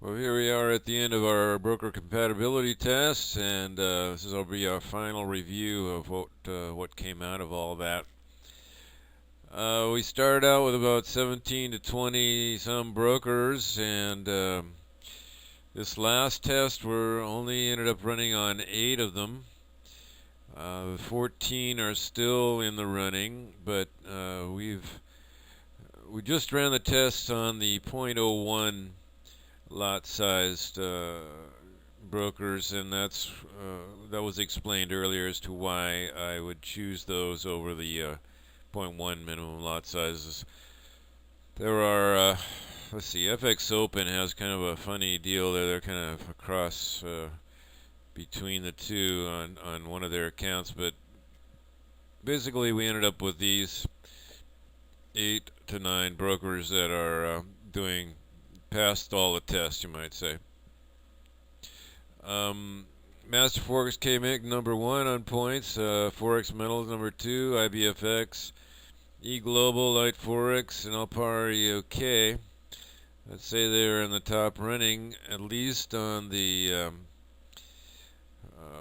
Well, here we are at the end of our broker compatibility test, and this will be our final review of what came out of all that. We started out with about 17 to 20 some brokers, and this last test we only ended up running on 8 of them. 14 are still in the running, but we just ran the tests on the .01 lot-sized brokers, and that was explained earlier as to why I would choose those over the .1 minimum lot sizes. There are, let's see, FX Open has kind of a funny deal there. They're kind of across between the two on one of their accounts, but basically we ended up with these 8 to 9 brokers that are doing passed all the tests, you might say. Master Forex came in number 1 on points. Forex Metals number 2. IBFX, E-Global, Light Forex, and Alpar EOK. I'd say they're in the top running, at least on the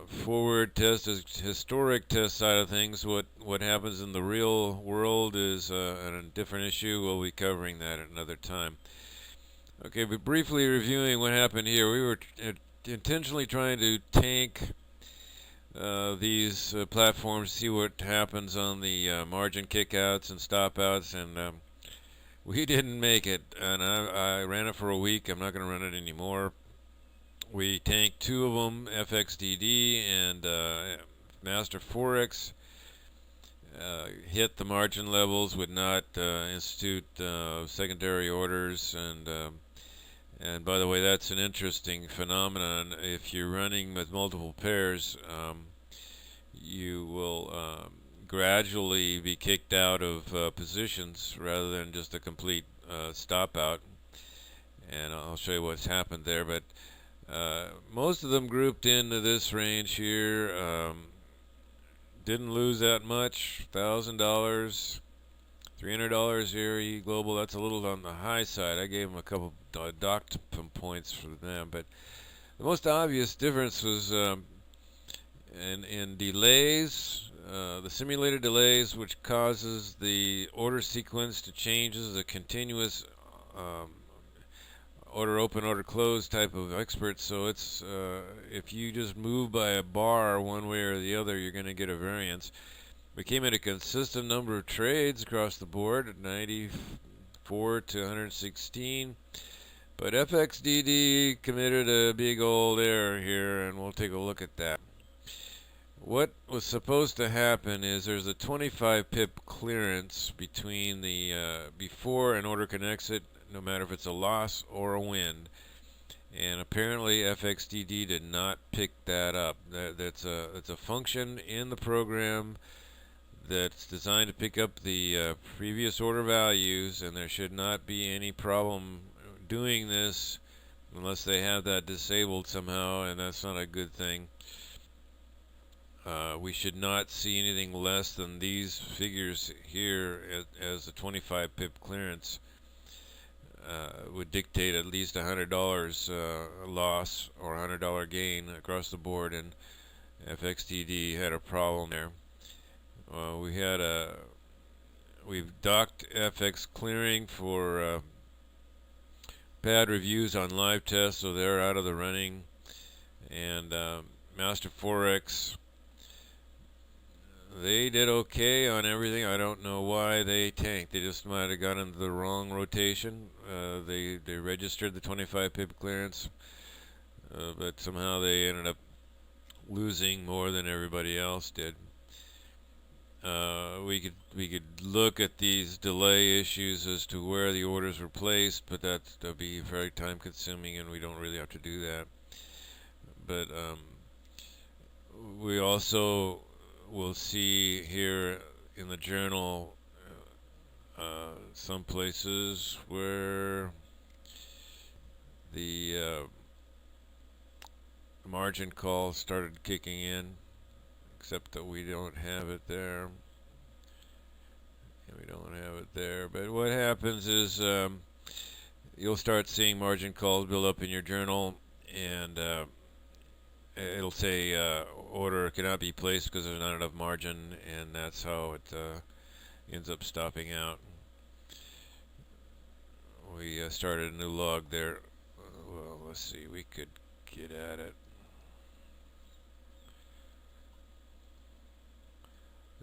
forward test, historic test side of things. What happens in the real world is a different issue. We'll be covering that at another time. Okay, but briefly reviewing what happened here, we were intentionally trying to tank these platforms, see what happens on the margin kickouts and stopouts, and we didn't make it. And I ran it for a week. I'm not going to run it anymore. We tanked 2 of them, FXDD and Master Forex. Hit the margin levels, would not institute secondary orders, and by the way, that's an interesting phenomenon. If you're running with multiple pairs, you will gradually be kicked out of positions rather than just a complete stop out. And I'll show you what's happened there. But most of them grouped into this range here. Didn't lose that much. $1,000. $300 here, E-Global, that's a little on the high side. I gave them a couple docked points for them, but the most obvious difference was in delays, the simulated delays, which causes the order sequence to change. This is a continuous order open, order close type of expert, so it's if you just move by a bar one way or the other, you're going to get a variance. We came in a consistent number of trades across the board at 94 to 116. But FXDD committed a big old error here, and we'll take a look at that. What was supposed to happen is there's a 25 pip clearance between the before an order can exit, no matter if it's a loss or a win. And apparently FXDD did not pick that up. It's a function in the program that's designed to pick up the previous order values, and there should not be any problem doing this unless they have that disabled somehow, and that's not a good thing. We should not see anything less than these figures here as a 25 pip clearance would dictate at least $100 loss or $100 gain across the board, and FXDD had a problem there. We've docked FX clearing for bad reviews on live tests, so they're out of the running. And Master Forex, they did okay on everything. I don't know why they tanked. They just might have got into the wrong rotation. They registered the 25 pip clearance, but somehow they ended up losing more than everybody else did. We could look at these delay issues as to where the orders were placed, but that'll be very time consuming, and we don't really have to do that. But we also will see here in the journal some places where the margin call started kicking in, except that we don't have it there. We don't have it there. But what happens is you'll start seeing margin calls build up in your journal, and it'll say order cannot be placed because there's not enough margin, and that's how it ends up stopping out. We started a new log there. Well, let's see, we could get at it.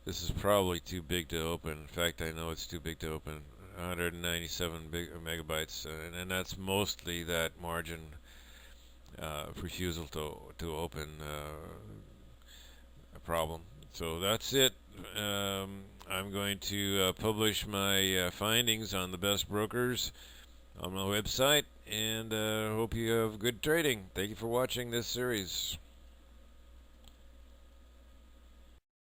This is probably too big to open. In fact, I know it's too big to open. 197 megabytes, and that's mostly that margin refusal to open a problem. So that's it. I'm going to publish my findings on the best brokers on my website, and hope you have good trading. Thank you for watching this series.